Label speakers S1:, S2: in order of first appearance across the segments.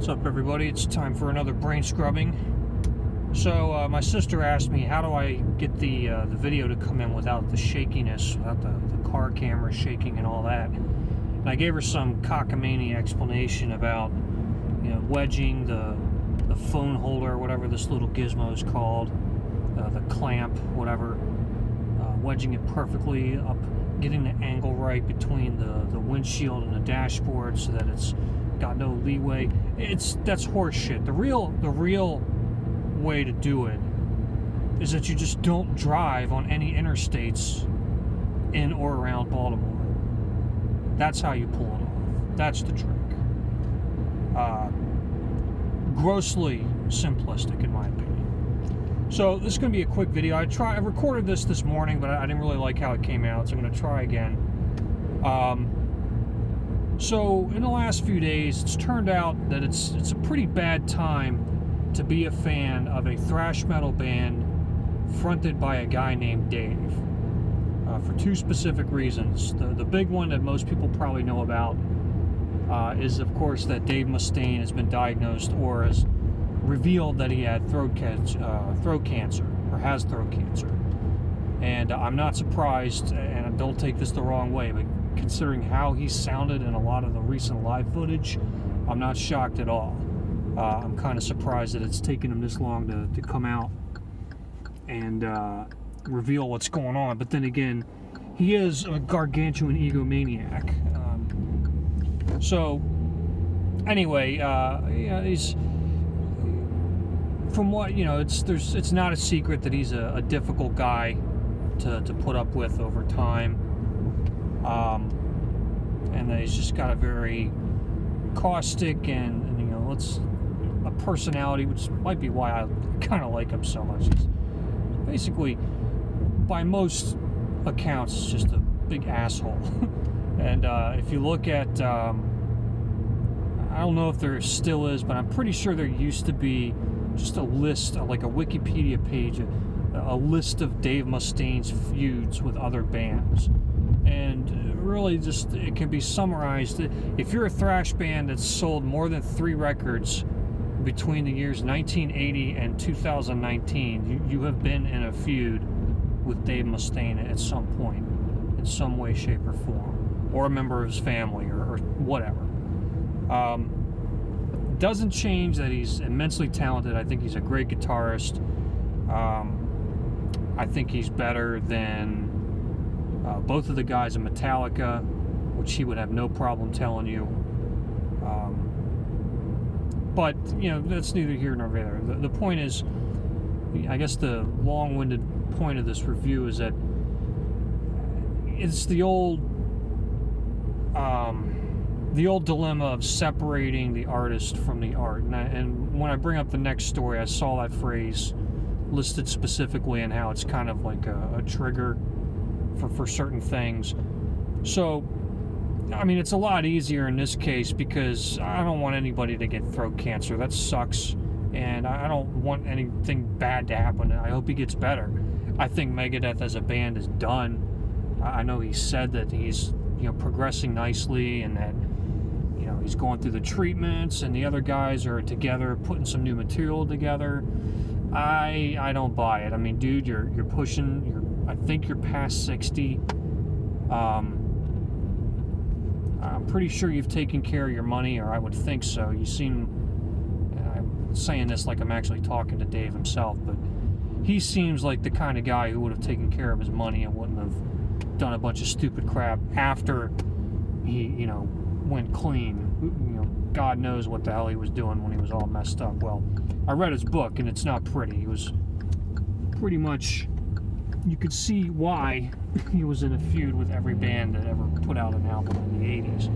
S1: What's up, everybody? It's time for another brain scrubbing. So my sister asked me, how do I get the video to come in without the shakiness, without the car camera shaking and all that? And I gave her some cockamamie explanation about, wedging the phone holder, whatever this little gizmo is called, the clamp, whatever, wedging it perfectly up, getting the angle right between the windshield and the dashboard so that it's got no leeway. That's horse shit. The real way to do it is that you just don't drive on any interstates in or around Baltimore. That's how you pull it off. That's the trick. Grossly simplistic, in my opinion. So this is going to be a quick video. I recorded this morning, but I didn't really like how it came out, so I'm going to try again. So in the last few days, it's turned out that it's a pretty bad time to be a fan of a thrash metal band fronted by a guy named Dave, for two specific reasons. The big one that most people probably know about is, of course, that Dave Mustaine has been diagnosed or has revealed that he had throat cancer, or has throat cancer. And I'm not surprised, and don't take this the wrong way, but considering how he sounded in a lot of the recent live footage, I'm not shocked at all. I'm kind of surprised that it's taken him this long to come out and reveal what's going on. But then again, he is a gargantuan egomaniac. So anyway, he's, from what it's not a secret that he's a difficult guy to put up with over time. And that he's just got a very caustic and it's a personality, which might be why I kind of like him so much. He's basically, by most accounts, just a big asshole. And if you look at, I don't know if there still is, but I'm pretty sure there used to be just a list, like a Wikipedia page, a list of Dave Mustaine's feuds with other bands. And really just, it can be summarized. If you're a thrash band that's sold more than 3 records between the years 1980 and 2019, you have been in a feud with Dave Mustaine at some point, in some way, shape, or form, or a member of his family, or whatever. Doesn't change that he's immensely talented. I think he's a great guitarist. I think he's better than both of the guys in Metallica, which he would have no problem telling you. But that's neither here nor there. The point is, I guess the long-winded point of this review is that it's the old dilemma of separating the artist from the art. And when I bring up the next story, I saw that phrase listed specifically, and how it's kind of like a trigger for certain things. So, I mean, it's a lot easier in this case because I don't want anybody to get throat cancer. That sucks, and I don't want anything bad to happen. I hope he gets better. I think Megadeth as a band is done. I know he said that he's progressing nicely, and that he's going through the treatments, and the other guys are together putting some new material together. I don't buy it. I mean, dude, you're pushing. I think you're past 60. I'm pretty sure you've taken care of your money, or I would think so. You seem, I'm saying this like I'm actually talking to Dave himself, but he seems like the kind of guy who would have taken care of his money and wouldn't have done a bunch of stupid crap after he, went clean. God knows what the hell he was doing when he was all messed up. Well, I read his book, and it's not pretty. He was pretty much, you could see why he was in a feud with every band that ever put out an album in the 80s,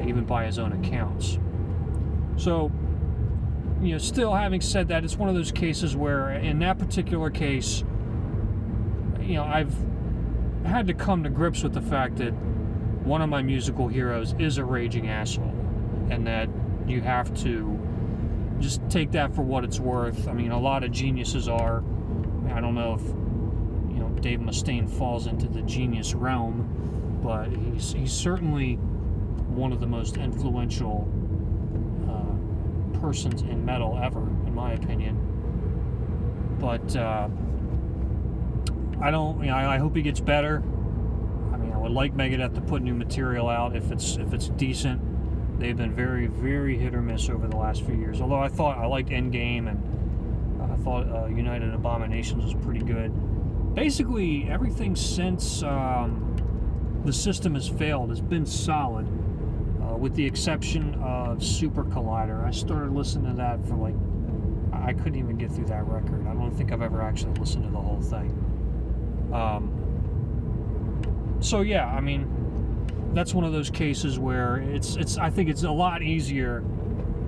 S1: even by his own accounts. So, still having said that, it's one of those cases where, in that particular case, I've had to come to grips with the fact that one of my musical heroes is a raging asshole, and that you have to just take that for what it's worth. I mean, a lot of geniuses are. I don't know if Dave Mustaine falls into the genius realm, but he's certainly one of the most influential persons in metal ever, in my opinion. But I hope he gets better. I mean, I would like Megadeth to put new material out if it's decent. They've been very, very hit or miss over the last few years. Although I liked Endgame, and I thought United Abominations was pretty good. Basically, everything since the system has failed has been solid, with the exception of Super Collider. I started listening to that for I couldn't even get through that record. I don't think I've ever actually listened to the whole thing. So yeah, I mean, that's one of those cases where I think it's a lot easier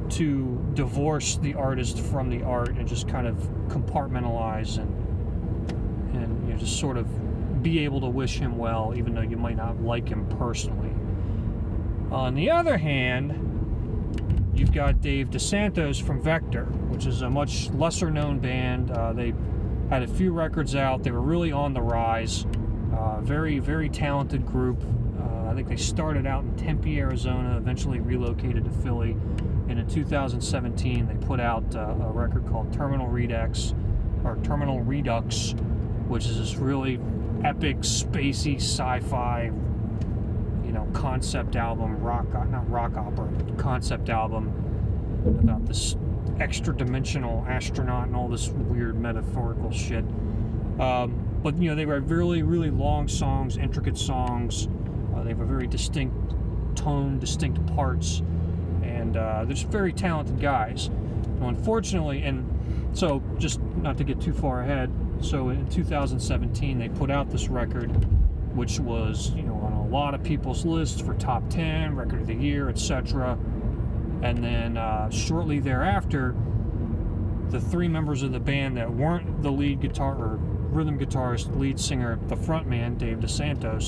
S1: to divorce the artist from the art and just kind of compartmentalize and just sort of be able to wish him well, even though you might not like him personally. On the other hand, you've got Dave Disanto from Vector, which is a much lesser known band. They had a few records out. They were really on the rise. Very, very talented group. I think they started out in Tempe, Arizona, eventually relocated to Philly. And in 2017, they put out a record called Terminal Redux, which is this really epic, spacey, sci-fi, concept album, not rock opera, but concept album about this extra-dimensional astronaut and all this weird metaphorical shit. But they write really, really long songs, intricate songs. They have a very distinct tone, distinct parts, and they're just very talented guys. Now, unfortunately, and so just not to get too far ahead, so in 2017 they put out this record, which was on a lot of people's lists for top 10, record of the year, etc. And then shortly thereafter, the three members of the band that weren't the lead guitar or rhythm guitarist, lead singer, the frontman, Dave Disanto,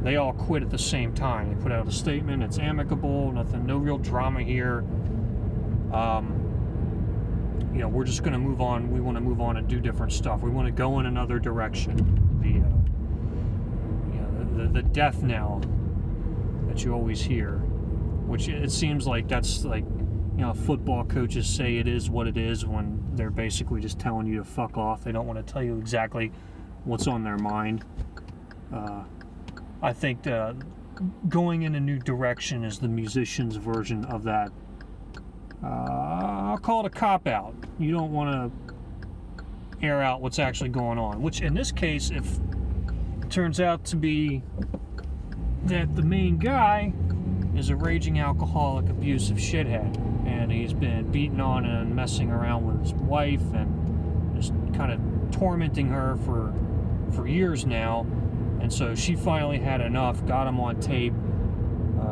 S1: they all quit at the same time. They put out a statement, it's amicable, no real drama here. We're just going to move on. We want to move on and do different stuff. We want to go in another direction. The death knell that you always hear, which it seems like that's football coaches say it is what it is when they're basically just telling you to fuck off. They don't want to tell you exactly what's on their mind. I think going in a new direction is the musician's version of that. I'll call it a cop-out. You don't want to air out what's actually going on, which in this case, if it turns out to be that the main guy is a raging alcoholic, abusive shithead, and he's been beating on and messing around with his wife and just kind of tormenting her for years now. And so she finally had enough, got him on tape.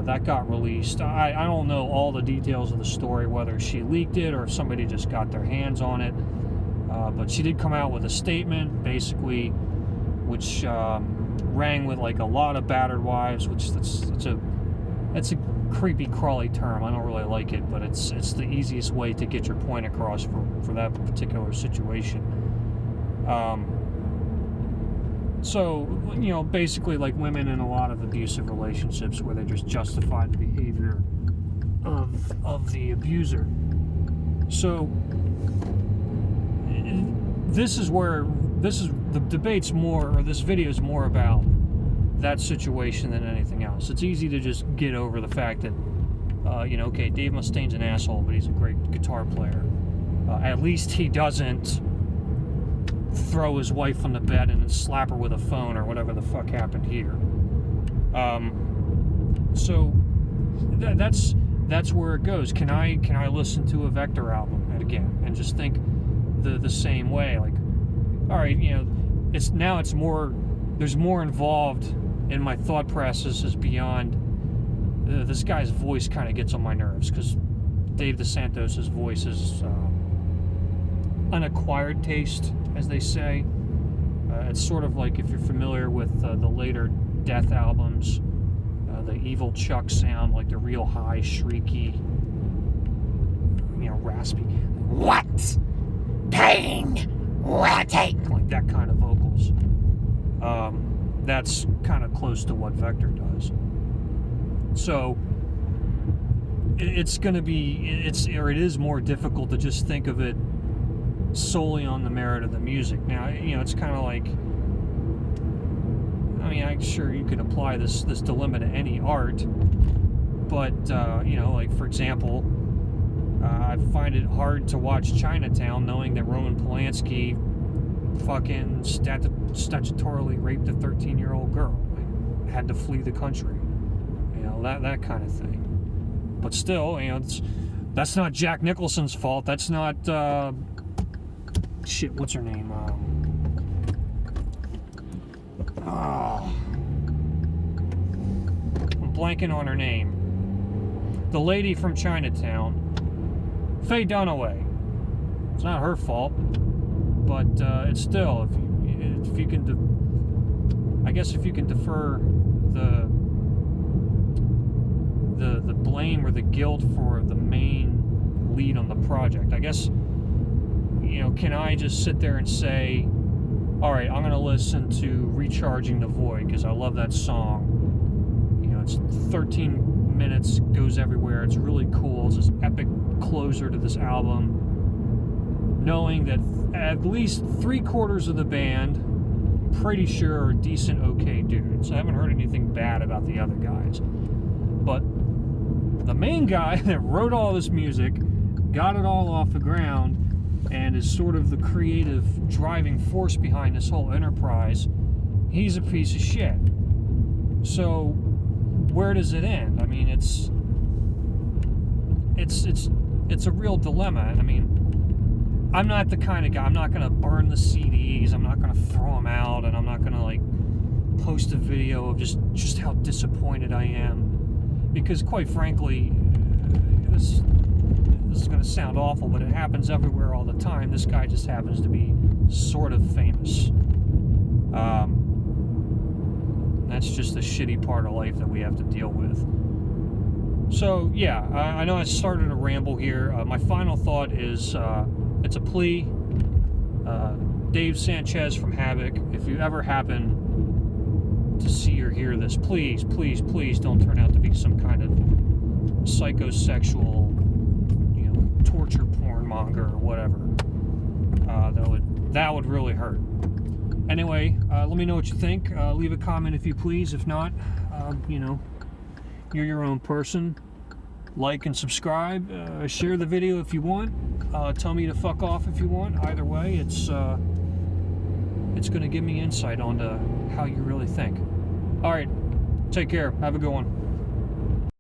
S1: That got released. I don't know all the details of the story, whether she leaked it or if somebody just got their hands on it. But she did come out with a statement, basically, which rang with a lot of battered wives, which that's a creepy, crawly term. I don't really like it, but it's the easiest way to get your point across for that particular situation. So, basically like women in a lot of abusive relationships where they just justify the behavior of the abuser. So, this video is more about that situation than anything else. It's easy to just get over the fact that, okay, Dave Mustaine's an asshole, but he's a great guitar player. At least he doesn't throw his wife on the bed and then slap her with a phone or whatever the fuck happened here. So that's where it goes. Can I listen to a Vector album again and just think the same way? All right, it's more. There's more involved in my thought processes beyond this guy's voice. Kind of gets on my nerves because Dave Disanto's voice is an acquired taste, as they say. It's sort of like if you're familiar with the later Death albums, the Evil Chuck sound, like the real high, shrieky, raspy, what? Pain will I take? Like that kind of vocals. That's kind of close to what Vector does. So, it's going to be, it is more difficult to just think of it solely on the merit of the music. Now, it's kind of like, I mean, I'm sure you could apply this dilemma to any art, but, like, for example, I find it hard to watch Chinatown knowing that Roman Polanski fucking statutorily raped a 13-year-old girl and had to flee the country. That kind of thing. But still, that's not Jack Nicholson's fault. That's not, shit, what's her name? I'm blanking on her name. The lady from Chinatown. Faye Dunaway. It's not her fault, but it's still, if you can, I guess if you can defer the blame or the guilt for the main lead on the project, I guess, can I just sit there and say, all right, I'm going to listen to Recharging the Void because I love that song. It's 13 minutes, goes everywhere. It's really cool. It's this epic closer to this album. Knowing that at least 3/4 of the band, pretty sure, are decent, okay dudes. I haven't heard anything bad about the other guys. But the main guy that wrote all this music, got it all off the ground, and is sort of the creative driving force behind this whole enterprise, he's a piece of shit. So where does it end? I mean, it's a real dilemma. I mean, I'm not the kind of guy, I'm not going to burn the CDs, I'm not going to throw them out, and I'm not going to, like, post a video of just how disappointed I am. Because, quite frankly, this is going to sound awful, but it happens everywhere all the time. This guy just happens to be sort of famous. That's just the shitty part of life that we have to deal with. So, yeah, I know I started a ramble here. My final thought is, it's a plea. Dave Sanchez from Havoc, if you ever happen to see or hear this, please, please, please don't turn out to be some kind of psychosexual, torture porn monger or whatever. That would really hurt. Anyway, let me know what you think. Leave a comment if you please. If not, you're your own person. Like and subscribe. Share the video if you want. Tell me to fuck off if you want. Either way, it's going to give me insight onto how you really think. All right, take care. Have a good one.